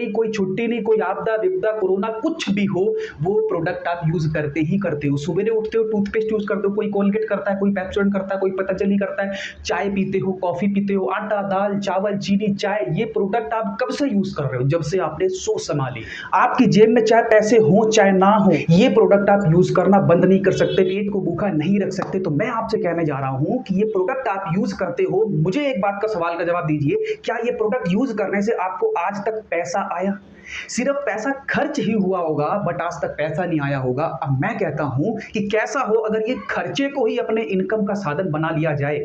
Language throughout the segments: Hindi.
नहीं, कोई छुट्टी नहीं, कोई आपदा विपदा कोरोना कुछ भी हो, वो प्रोडक्ट आप यूज करते ही करते हो। सुबह उठते हो टूथपेस्ट यूज करते हो, कोई कोलगेट करता है, कोई पेप्सोडेंट करता है, कोई पतंजलि करता है, चाय पीते हो, कॉफी पीते हो, आटा दाल चावल चीनी चाय, ये प्रोडक्ट आप कब से यूज कर रहे हो? जब से आपने सोच संभाली। आपकी जेब में चाहे पैसे हो चाहे ना हो, ये प्रोडक्ट आप यूज करना बंद नहीं कर सकते, पेट को भूखा नहीं रख सकते। तो मैं आपसे कहने जा रहा हूं कि ये प्रोडक्ट आप यूज करते हो, मुझे एक बात का सवाल का जवाब दीजिए, क्या ये प्रोडक्ट यूज करने से आपको आज तक पैसा आया? सिर्फ पैसा खर्च ही हुआ होगा, बट आज तक पैसा नहीं आया होगा। अब मैं कहता हूं कि कैसा हो अगर ये खर्चे को ही अपने इनकम का साधन बना लिया जाए,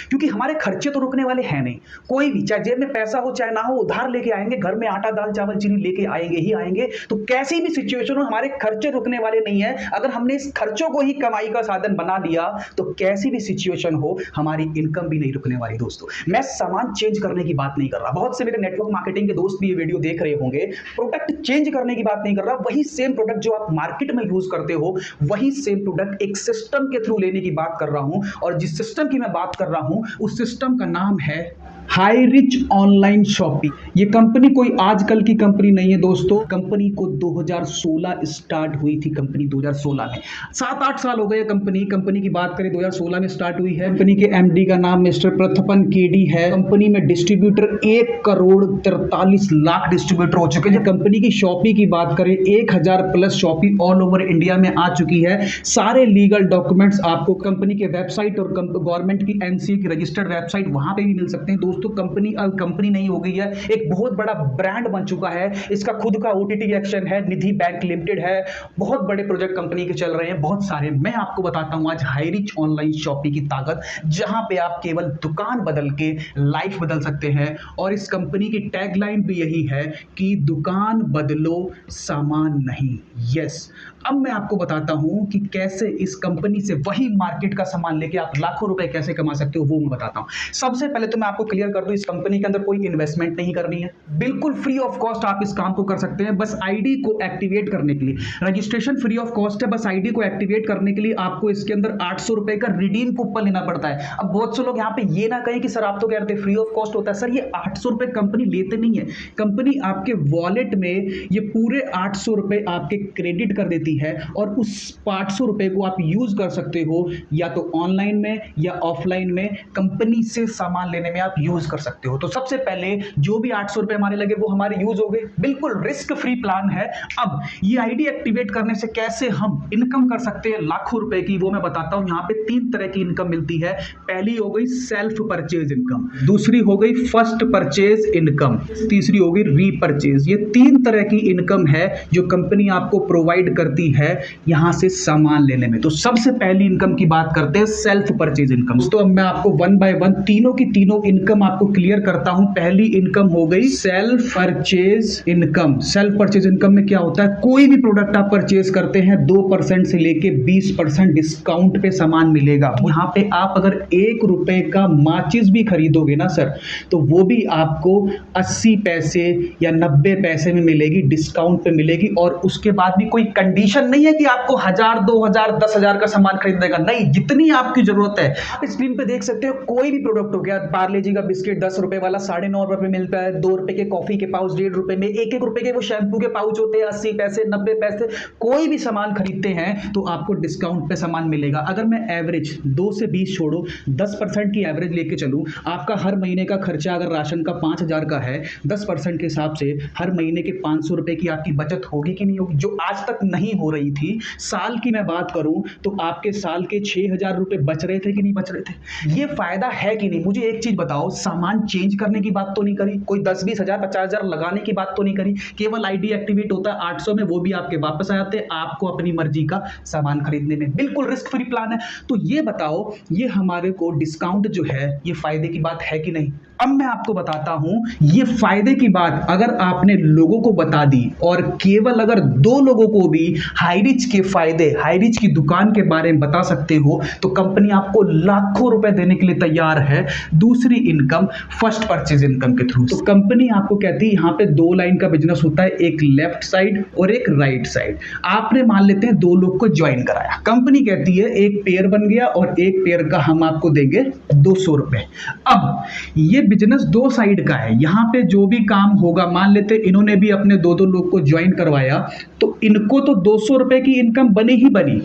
क्योंकि हमारे खर्चे तो रुकने वाले हैं नहीं। कोई भी, चाहे जेब में पैसा हो चाहे ना हो, उधार लेके आएंगे, घर में आटा दाल चावल चीनी लेके आएंगे ही आएंगे। तो कैसी भी सिचुएशन हो, हमारे खर्चे रुकने वाले नहीं है। अगर हमने इस खर्चों को ही कमाई का साधन बना लिया, तो कैसी भी सिचुएशन हो, हमारी इनकम भी नहीं रुकने वाली। दोस्तों, मैं सामान चेंज करने की बात नहीं कर रहा, बहुत से मेरे नेटवर्क मार्केटिंग के दोस्त भी ये वीडियो देख रहे होंगे, प्रोडक्ट चेंज करने की बात नहीं कर रहा। वही सेम प्रोडक्ट जो आप मार्केट में यूज करते हो, वही सेम प्रोडक्ट एक सिस्टम के थ्रू लेने की बात कर रहा हूं। और जिस सिस्टम की मैं बात कर रहा हूं, उस सिस्टम का नाम है हाईरिच ऑनलाइन शॉपिंग। ये कंपनी कोई आजकल की कंपनी नहीं है दोस्तों, कंपनी को 2016 स्टार्ट हुई थी। कंपनी 2016 में, 7-8 साल हो गए कंपनी की बात करें 2016 में स्टार्ट हुई है। कंपनी के एमडी का नाम मिस्टर प्रथपन केडी है। कंपनी में डिस्ट्रीब्यूटर 1,43,00,000 डिस्ट्रीब्यूटर हो चुके हैं। कंपनी की शॉपी की बात करें, 1000 plus shoppe all over India में आ चुकी है। सारे लीगल डॉक्यूमेंट्स आपको कंपनी के वेबसाइट और गवर्नमेंट की एनसीए की रजिस्टर्ड वेबसाइट वहां पे भी मिल सकते हैं। दोस्तों, कंपनी अब कंपनी नहीं हो गई है, एक बहुत बड़ा ब्रांड बन चुका है। इसका खुद का ओटीटी एक्शन है, निधि बैंक लिमिटेड है। बहुत बड़े प्रोजेक्ट कंपनी के चल रहे हैं, बहुत सारे। मैं आपको बताता हूं आज हाईरिच ऑनलाइन शॉपिंग की ताकत, जहां पे आप केवल दुकान बदल के लाइफ बदल सकते हैं। और इस कंपनी की टैगलाइन भी यही है कि दुकान बदलो सामान नहीं। यस, अब मैं आपको बताता हूं कि कैसे इस कंपनी से वही मार्केट का सामान लेके आप लाखों रुपए कैसे कमा सकते हो, वो मैं बताता हूं। सबसे पहले तो मैं आपको क्लियर कर दूं, इस कंपनी के अंदर कोई इन्वेस्टमेंट नहीं करनी है, बिल्कुल फ्री ऑफ कॉस्ट आप इस काम को कर सकते हैं। बस आईडी को एक्टिवेट करने के लिए, रजिस्ट्रेशन फ्री ऑफ कॉस्ट है, बस आईडी को एक्टिवेट करने के लिए आपको इसके अंदर 800 रुपए का रिडीम कूपन लेना पड़ता है। अब बहुत से लोग यहां पे ये ना कहें कि सर आप तो कह रहे थे फ्री ऑफ कॉस्ट होता है। सर, ये 800 रुपए कंपनी लेते नहीं है, कंपनी आपके वॉलेट में ये पूरे 800 रुपए आपके क्रेडिट कर देती है, और उस 800 रुपए को आप यूज कर सकते हो या तो ऑनलाइन में या ऑफलाइन में, कंपनी से सामान लेने में आप यूज कर सकते हो। तो सबसे पहले जो भी 800 रुपए हमारे लगे वो हमारे यूज हो गए, बिल्कुल रिस्क फ्री प्लान है। अब ये आईडी एक्टिवेट करने से कैसे हम इनकम कर सकते हैं लाखों रुपए की, वो मैं बताता हूं। यहां पे 3 तरह की इनकम मिलती है। पहली हो गई सेल्फ परचेज इनकम, दूसरी हो गई फर्स्ट परचेज इनकम, तीसरी हो गई रीपरचेज। ये 3 तरह की इनकम है जो कंपनी आपको प्रोवाइड करती है यहां से सामान लेने में। तो सबसे पहली इनकम की बात करते हैं, सेल्फ परचेज इनकम। तो अब मैं आपको 1 बाय 1 तीनों की तीनों इनकम आपको क्लियर करता हूं। पहली इनकम हो गई self purchase income. Self purchase income में क्या होता है, कोई भी प्रोडक्ट आप परचेज करते हैं 2% से लेके 20% डिस्काउंट पे सामान मिलेगा। यहां पे आप अगर 1 रुपए का माचिस भी खरीदोगे ना सर, तो वो भी आपको 80 पैसे या 90 पैसे में मिलेगी, डिस्काउंट पे मिलेगी। और उसके बाद भी कोई कंडीशन नहीं है कि आपको 1000 2000 10,000 का सामान खरीदने का, नहीं, जितनी आपकी जरूरत है। आप स्क्रीन पे देख सकते हो, कोई भी प्रोडक्ट हो गया, पार्ले जी का बिस्किट 10 रुपए वाला 9.5 रुपए में मिलता है, 2 रुपए के कॉफी के पाउच 1.5 रुपए में, 1-1 रुपए के वो शैम्पू के पाउच होते हैं 80 पैसे 90 पैसे। कोई भी सामान खरीदते हैं तो आपको डिस्काउंट पे सामान मिलेगा। अगर मैं एवरेज 2 से 20 छोड़ो 10% की एवरेज लेके चलूं, आपका हर महीने का खर्चा अगर राशन का 5000 का है, 10% के हिसाब से हर महीने के 500 रुपए की आपकी बचत होगी कि नहीं होगी, जो आज तक नहीं हो रही थी। साल की मैं बात करूं तो आपके साल के 6000 रुपए बच रहे थे कि नहीं बच रहे थे। ये फायदा है कि नहीं। मुझे एक चीज बताओ, सामान चेंज करने की बात तो नहीं करी, कोई 10-20 हजार 50,000 लगाने की बात तो नहीं करी, केवल आईडी एक्टिवेट होता है 800 में, वो भी आपके वापस आ जाते हैं आपको अपनी मर्जी का सामान खरीदने में। बिल्कुल रिस्क फ्री प्लान है। तो ये बताओ, ये हमारे को डिस्काउंट जो है ये फायदे की बात है कि नहीं। अब मैं आपको बताता हूं, ये फायदे की बात अगर आपने लोगों को बता दी, और केवल अगर 2 लोगों को भी हाईरिच के फायदे, हाईरिच की दुकान के बारे में बता सकते हो, तो कंपनी आपको लाखों रुपए देने के लिए तैयार है। दूसरी इनकम फर्स्ट परचेज इनकम के थ्रू। तो कंपनी आपको कहती है यहां पे 2 लाइन का बिजनेस होता है, एक लेफ्ट साइड और एक राइट साइड। आपने मान लेते हैं 2 लोग को ज्वाइन कराया, कंपनी कहती है एक पेयर बन गया और एक पेयर का हम आपको देंगे 200 रुपए। अब ये बिजनेस दो साइड का है। यहाँ पे जो भी काम होगा, मान लेते इन्होंने भी अपने दो दो लोग को ज्वाइन करवाया, तो इनको तो 200 रुपए की इनकम बनी ही बनी,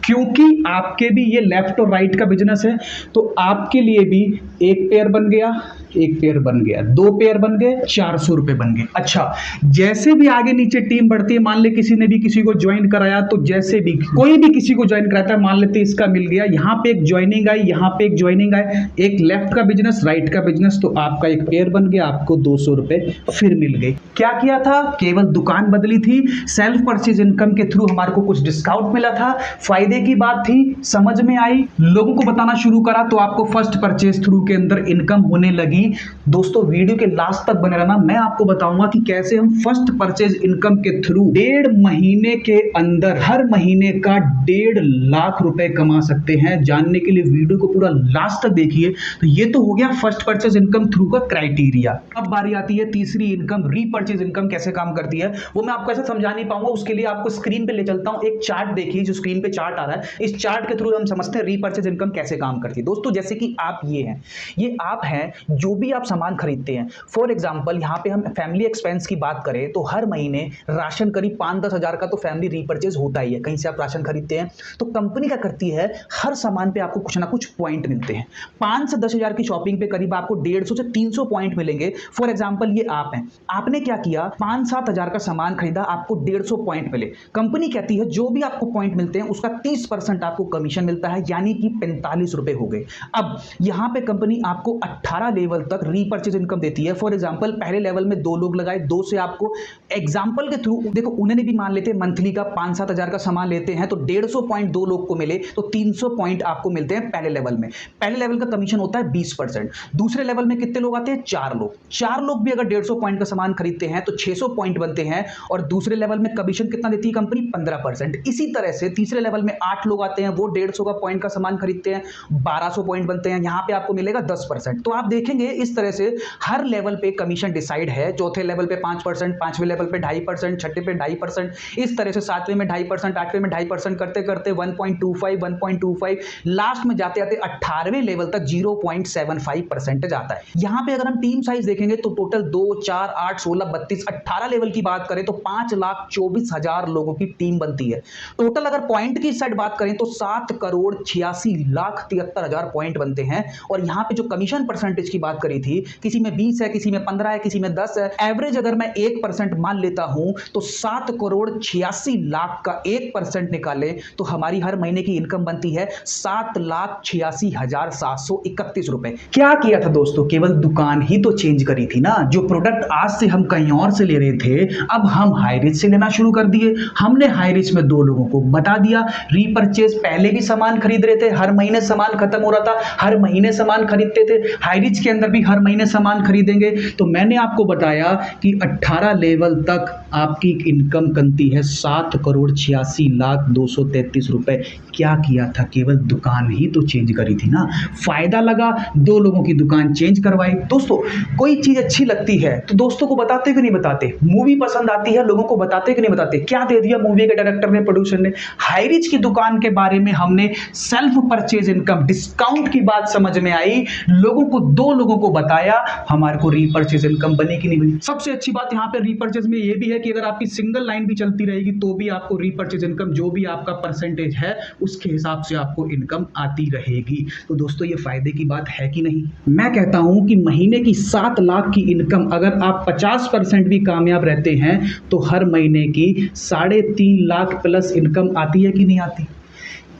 क्योंकि आपके भी ये लेफ्ट और राइट का बिजनेस है। तो आपके लिए भी एक पेयर बन गया, एक पेयर बन गया, दो पेयर बन गए, 400 रुपए बन गए। अच्छा, जैसे भी आगे नीचे टीम बढ़ती है, मान ले किसी ने भी किसी को ज्वाइन कराया, तो जैसे भी कोई भी किसी को ज्वाइन कराता है, मान लेते इसका मिल गया, यहाँ पे एक ज्वाइनिंग आई, यहाँ पे एक ज्वाइनिंग आई, एक लेफ्ट का बिजनेस, राइट का बिजनेस, तो आपका एक पेयर बन गया, आपको 200 रुपए फिर मिल गए। क्या किया था? केवल दुकान बदली थी, सेल्फ परचेज इनकम के थ्रू हमारे को कुछ डिस्काउंट मिला था, फायदे की बात थी, समझ में आई, लोगों को बताना शुरू करा, तो आपको फर्स्ट परचेज थ्रू के अंदर इनकम होने लगी। दोस्तों वीडियो के लास्ट तक बने रहना, मैं आपको बताऊंगा कि कैसे हम फर्स्ट परचेज इनकम के थ्रू 1.5 महीने के अंदर हर महीने का 1.5 लाख रुपए कमा सकते हैं। जानने के लिए वीडियो को पूरा लास्ट तक देखिए। तो ये तो हो गया फर्स्ट परचेज इनकम थ्रू का क्राइटेरिया। अब बारी आती है तीसरी इनकम, रीपर्चेज इनकम कैसे काम करती है। वो मैं आपको ऐसे समझा नहीं पाऊंगा, उसके लिए आपको स्क्रीन पे ले चलता हूं। एक चार्ट देखिए, जो स्क्रीन पे चार्ट आ रहा है, इस चार्ट के थ्रू हम समझते हैं रीपर्चेज इनकम कैसे काम करती है। दोस्तों जैसे कि आप ये हैं, ये आप हैं, जो भी आप सामान खरीदते हैं, फॉर एग्जांपल यहां पे हम फैमिली एक्सपेंस की बात करें तो हर महीने राशन करीब 5-10 हजार का तो फैमिली रीपर्चेज होता ही है। कहीं से आप राशन खरीदते हैं तो कंपनी क्या करती है, हर सामान पे आपको कुछ ना कुछ पॉइंट मिलते हैं। 5 से 10 हजार की शॉपिंग पे करीब आपको 150 से 300 पॉइंट मिलेंगे। फॉर एग्जांपल ये आप हैं, आपने क्या किया, 5-7 हजार का सामान खरीदा, आपको 150 पॉइंट मिले। कंपनी कहती है जो भी आपको पॉइंट मिलते हैं उसका 30% आपको कमीशन मिलता है, यानी कि 45 रुपए हो गए। अब यहां पे कंपनी आपको 18 लेवल तक रीपर्चेज इनकम देती है। फॉर एग्जांपल पहले लेवल में 2 लोग लगाए, 2 से आपको एग्जांपल के थ्रू देखो, उन्होंने भी मान लेते हैं मंथली का 5-7 हजार का सामान लेते हैं, तो 150 पॉइंट 2 लोग को मिले तो 300 पॉइंट आपको मिलते हैं पहले लेवल में। पहले लेवल का कमीशन होता है 20%। दूसरे लेवल में कितने लोग आते हैं, 4 लोग। 4 लोग भी अगर 150 पॉइंट का सामान खरीदते हैं तो 600 पॉइंट बनते हैं, और दूसरे लेवल में कमीशन कितना देती है कंपनी, 15%। इसी तरह से तीसरे लेवल में 8 लोग आते हैं, वो 150 का पॉइंट का सामान खरीदते हैं, 1200 पॉइंट बनते हैं, यहां पे आपको मिलेगा 10%। तो आप देखेंगे इस तरह से हर लेवल पे कमीशन डिसाइड है। चौथे लेवल पे 5%, 5वें लेवल पे 2.5%, छठे पे 2.5%, इस तरह से 7वें में 2.5%, 8वें में 2.5% करते करते 1.25, लास्ट में जाते जाते 18वें लेवल तक 0.75% जाता है। यहां पे अगर हम टीम साइज देखेंगे तो टोटल 2, 4, 8, 16, 32, 18 लेवल की बात करें तो 5,24,000 लोगों की टीम बनती है। टोटल अगर पॉइंट की साइड बात करें तो 7,86,73,000 पॉइंट बनते हैं। और यहां पे जो कमीशन परसेंटेज की बात करी थी, किसी में 20 है, किसी में 15 है, किसी में 10 है, एवरेज अगर मैं 1% मान लेता हूं तो 7,86,00,000 का 1% निकाले तो हमारी हर महीने की इनकम बनती है 7,86,731 रुपए। क्या किया था दोस्तों, केवल दुकान ही तो चेंज करी थी ना। जो प्रोडक्ट आज से हम कहीं और से ले रहे थे, अब हम हाई रिच से लेना शुरू कर दिए। हमने हाई रिच में 2 लोगों को बता दिया, रीपर्चेज पहले भी सामान खरीद रहे थे, हर महीने सामान खत्म हो रहा था, हर महीने सामान खरीदते थे, हाई रिच के अंदर भी हर महीने सामान खरीदेंगे। तो मैंने आपको बताया कि 18 लेवल तक आपकी इनकम बनती है 7,86,233 रुपए। क्या किया था, केवल दुकान ही तो चेंज करी थी ना। फायदा लगा, 2 लोगों की दुकान चेंज करवाई। दोस्तों कोई चीज अच्छी लगती है तो दोस्तों को बताते कि नहीं बताते, मूवी पसंद आती है लोगों को बताते कि नहीं बताते। क्या दे दिया मूवी के डायरेक्टर ने, प्रोड्यूसर ने, हाई रिच की दुकान के बारे में हमने सेल्फ परचेज इनकम डिस्काउंट की बात समझ में आई, लोगों को 2 लोगों को बताया, हमारे को रीपर्चेज इनकम बनी कि नहीं बनी। सबसे अच्छी बात यहां पे रीपर्चेज में ये भी है कि अगर आपकी सिंगल लाइन भी चलती रहेगी तो भी आपको रीपर्चेज इनकम, जो भी आपका परसेंटेज है उसके हिसाब से आपको इनकम आती रहेगी। तो दोस्तों ये फायदे की बात है कि नहीं। मैं कहता हूं कि महीने की 7 लाख की इनकम अगर आप 50% भी कामयाब रहते हैं तो हर महीने की 3.5 लाख प्लस इनकम आती है कि नहीं आती।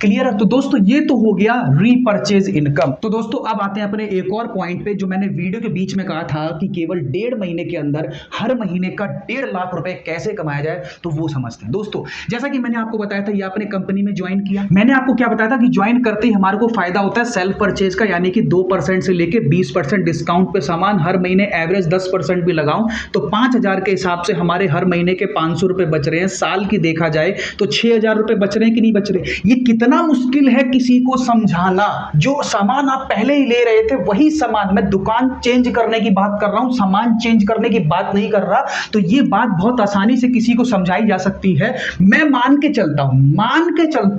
क्लियर है। तो दोस्तों ये तो हो गया रीपर्चेज इनकम। तो दोस्तों अब आते हैं अपने एक और पॉइंट पे, जो मैंने वीडियो के बीच में कहा था कि केवल 1.5 महीने के अंदर हर महीने का 1.5 लाख रुपए कैसे कमाया जाए, तो वो समझते हैं। दोस्तों जैसा कि मैंने आपको बताया था, ये आपने कंपनी में ज्वाइन किया, मैंने आपको क्या बताया था कि ज्वाइन करते ही हमारे को फायदा होता है सेल्फ परचेज का, यानी कि 2% से लेके 20% डिस्काउंट पे सामान, हर महीने एवरेज 10% भी लगाऊं तो 5,000 के हिसाब से हमारे हर महीने के 500 रुपए बच रहे हैं। साल की देखा जाए तो 6,000 रुपए बच रहे हैं कि नहीं बच रहे। ये कितना मुश्किल है किसी को समझाना। जो सामान आप पहले ही ले रहे थे वही सामान, मैं दुकान चेंज करने की बात कर रहा हूं, सामान चेंज करने की बात नहीं कर रहा। तो ये बात बहुत आसानी से किसी को समझाई जा सकती है। मैं मान के चलता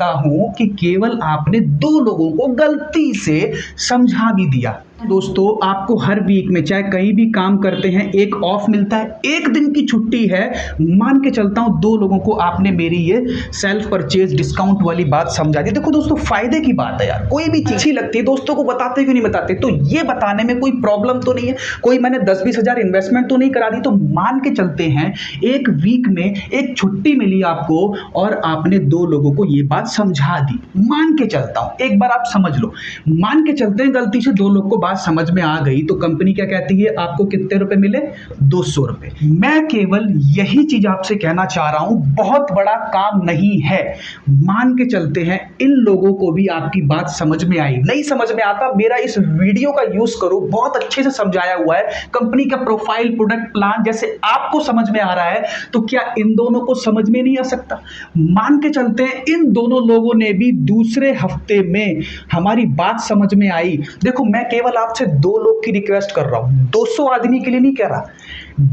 हूं कि केवल आपने 2 लोगों को गलती से समझा भी दिया, दोस्तों आपको हर वीक में चाहे कहीं भी काम करते हैं एक ऑफ मिलता है, एक दिन की छुट्टी है। मान के चलता हूं 2 लोगों को आपने मेरी ये सेल्फ परचेज डिस्काउंट वाली बात समझा दी। देखो दोस्तों फायदे की बात है यार, कोई भी चीज अच्छी लगती है दोस्तों को बताते क्यों नहीं बताते, तो ये बताने में कोई प्रॉब्लम तो नहीं है, कोई मैंने 10-20 हजार इन्वेस्टमेंट तो नहीं करा दी। तो मान के चलते हैं एक वीक में एक छुट्टी मिली आपको और आपने 2 लोगों को ये बात समझा दी। मान के चलता हूं, एक बार आप समझ लो, मान के चलते हैं गलती से 2 लोग को बात समझ में आ गई तो कंपनी क्या कहती है, आपको कितने रुपए मिले, 200 रुपए। मैं केवल यही चीज आपसे कहना चाह रहा हूं, बहुत बड़ा काम नहीं है। मान के चलते हैं इन लोगों को भी आपकी बात समझ में आई, नहीं समझ में आता मेरा इस वीडियो का यूज करो, बहुत अच्छे से समझाया हुआ है कंपनी का प्रोफाइल प्रोडक्ट प्लान, जैसे आपको समझ में आ रहा है तो क्या इन दोनों को समझ में नहीं आ सकता। मान के चलते हैं इन दोनों लोगों ने भी दूसरे हफ्ते में हमारी बात समझ में आई। देखो मैं केवल आपसे 2 लोग की रिक्वेस्ट कर रहा हूं, 200 आदमी के लिए नहीं कह रहा।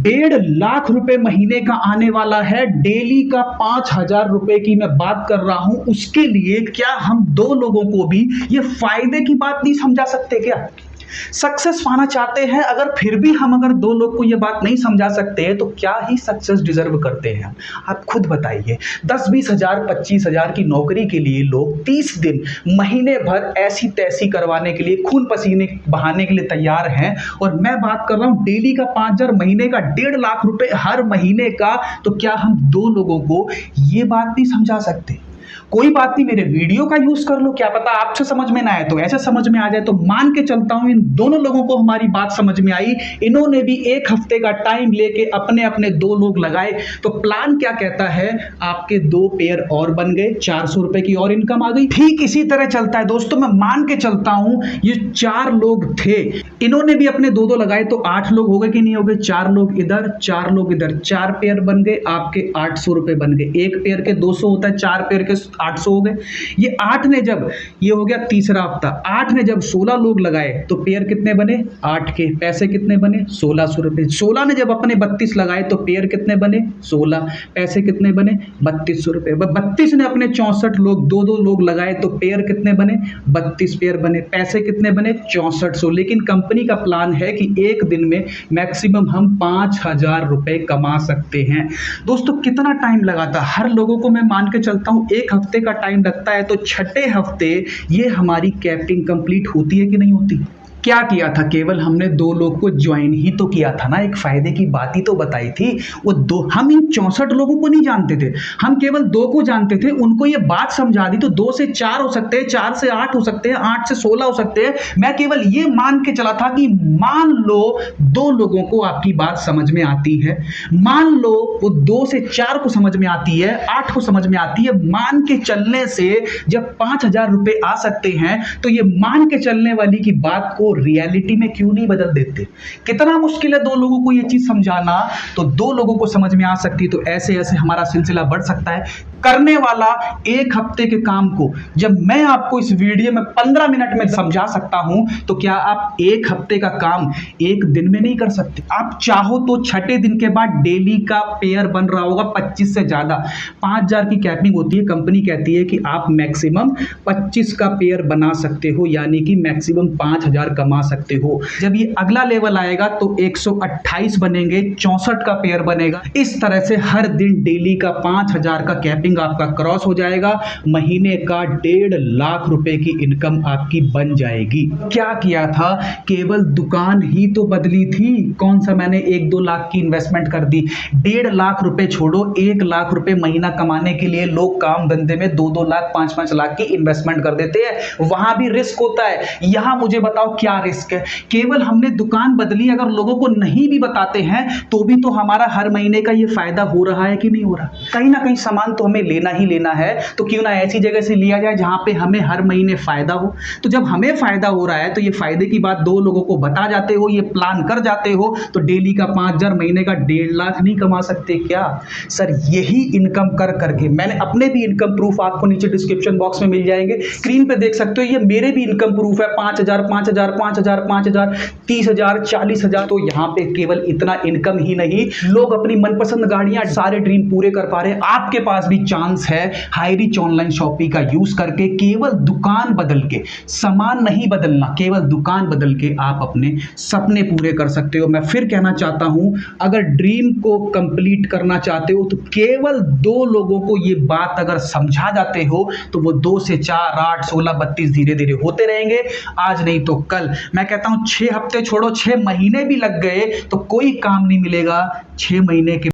1.5 लाख रुपए महीने का आने वाला है, डेली का 5,000 रुपए की मैं बात कर रहा हूं। उसके लिए क्या हम 2 लोगों को भी ये फायदे की बात नहीं समझा सकते क्या? सक्सेस पाना चाहते हैं अगर फिर भी हम अगर 2 लोग को ये बात नहीं समझा सकते तो क्या ही सक्सेस डिजर्व करते हैं? आप खुद बताइए। 10-20 हजार 25 हजार की नौकरी के लिए लोग 30 दिन महीने भर ऐसी तैसी करवाने के लिए खून पसीने बहाने के लिए तैयार हैं, और मैं बात कर रहा हूं डेली का 5,000, महीने का 1.5 लाख रुपए हर महीने का। तो क्या हम 2 लोगों को ये बात नहीं समझा सकते? कोई बात नहीं, मेरे वीडियो का यूज कर लो, क्या पता आपसे समझ में ना आए तो ऐसे समझ में आ जाए। तो मान के चलता हूं इन दोनों लोगों को हमारी बात समझ में आई, इन्होंने भी 1 हफ्ते का टाइम लेके अपने अपने 2 लोग लगाए। तो प्लान क्या कहता है, आपके 2 पेयर और बन गए, 400 रुपए की और इनकम आ गई। ठीक इसी तरह चलता है दोस्तों, मैं मान के चलता हूं ये 4 लोग थे, इन्होंने भी अपने 2-2 लगाए तो 8 लोग हो गए कि नहीं हो गए? 4 लोग इधर 4 लोग इधर, 4 पेयर बन गए, आपके 800 रुपए बन गए। 1 पेयर के 200 होता है, 4 पेयर के 800 हो गए। ये 8 ने जब, ये हो गया तीसरा हफ्ता, 8 ने जब 16 लोग लगाए तो पेयर कितने बने, 8 के पैसे कितने बने, 1600 रुपए। 16 ने जब अपने 32 लगाए तो पेयर कितने बने, 16, पैसे कितने बने, 3200 रुपए। 32 ने अपने 64 लोग 2-2 लोग लगाए तो पेयर कितने बने, 32 पेयर बने, पैसे कितने बने, 6400। लेकिन कंपनी का प्लान है कि एक दिन में मैक्सिमम हम 5,000 रुपए कमा सकते हैं। दोस्तों कितना टाइम लगा था हर लोगों को, मैं मान के चलता हूं 1 हफ्ते का टाइम लगता है, तो 6ठे हफ्ते ये हमारी कैपिंग कंप्लीट होती है कि नहीं होती? क्या किया था, केवल हमने 2 लोग को ज्वाइन ही तो किया था ना, एक फायदे की बात ही तो बताई थी। वो 2, हम इन 64 लोगों को नहीं जानते थे, हम केवल 2 को जानते थे, उनको ये बात समझा दी। तो 2 से 4 हो सकते हैं, 4 से 8 हो सकते हैं, 8 से 16 हो सकते हैं। मैं केवल ये मान के चला था कि मान लो 2 लोगों को आपकी बात समझ में आती है, मान लो वो 2 से 4 को समझ में आती है, 8 को समझ में आती है। मान के चलने से जब 5,000 रुपए आ सकते हैं तो ये मान के चलने वाली की बात को रियलिटी में क्यों नहीं बदल देते? कितना मुश्किल है 2 लोगों को ये चीज समझाना, तो 2 लोगों को समझ में आ सकती। तो ऐसे ऐसे हमारा सिलसिला बढ़ सकता है। करने वाला 1 हफ्ते के काम को जब मैं आपको इस वीडियो में 15 मिनट में समझा सकता हूं, तो क्या आप 1 हफ्ते का काम 1 दिन में नहीं कर सकते? आप चाहो तो 6ठे दिन के बाद डेली का पेयर बन रहा होगा 25 से ज्यादा। 5,000 की कैपिंग होती है, कंपनी कहती है कि आप मैक्सिमम 25 का पेयर बना सकते हो, यानी कि मैक्सिमम 5,000 कमा सकते हो। जब ये अगला लेवल आएगा तो 128 बनेंगे, 64 का पेयर बनेगा। इस तरह से हर दिन डेली का 5,000 का कैपिंग आपका क्रॉस हो जाएगा, महीने का 1.5 लाख रुपए की इनकम आपकी बन जाएगी। क्या किया था, केवल दुकान ही तो बदली थी। कौन सा मैंने 1-2 लाख की इन्वेस्टमेंट कर दी। 1.5 लाख रुपए छोड़ो, 1 लाख रुपए महीना कमाने के लिए लोग काम धंधे में 2-2 लाख 5-5 लाख की इन्वेस्टमेंट कर देते हैं। वहां भी रिस्क होता है, यहां मुझे बताओ क्या रिस्क है? केवल हमने दुकान बदली, अगर लोगों को नहीं भी बताते हैं तो भी तो हमारा हर महीने का ये फायदा हो रहा है कि नहीं हो रहा? कहीं ना कहीं सामान तो हमें लेना ही लेना है, तो क्यों ना ऐसी जगह से लिया जाए जहां पे हमें हर महीने फायदा हो। तो जब हमें फायदा हो रहा है तो ये फायदे की बात 2 लोगों को बता जाते हो, ये प्लान कर जाते हो, तो डेली का 5,000, महीने का 1.5 लाख नहीं कमा सकते क्या? सर यही इनकम कर करके, मैंने अपने भी इनकम प्रूफ आपको नीचे डिस्क्रिप्शन बॉक्स में मिल जाएंगे, स्क्रीन पे देख सकते हो, ये मेरे भी इनकम प्रूफ है। 5,000 5,000 5,000 5,000 30,000 40,000। तो यहाँ पे केवल इतना इनकम ही नहीं, लोग अपनी मनपसंद गाड़ियां, सारे ड्रीम पूरे कर पा रहे हैं। आपके पास भी चांस है हाई रिच ऑनलाइन शॉपिंग का यूज करके। केवल दुकान बदल के, सामान नहीं बदलना, केवल दुकान बदल के आप अपने सपने पूरे कर सकते हो। मैं फिर कहना चाहता हूं, अगर ड्रीम को कंप्लीट करना चाहते हो तो केवल 2 लोगों को ये बात अगर समझा जाते हो तो वो 2 से 4, 8, 16, 32 धीरे धीरे होते रहेंगे, आज नहीं तो कल। मैं कहता हूं 6 हफ्ते छोड़ो, 6 महीने भी लग गए तो कोई काम नहीं मिलेगा। 6 महीने के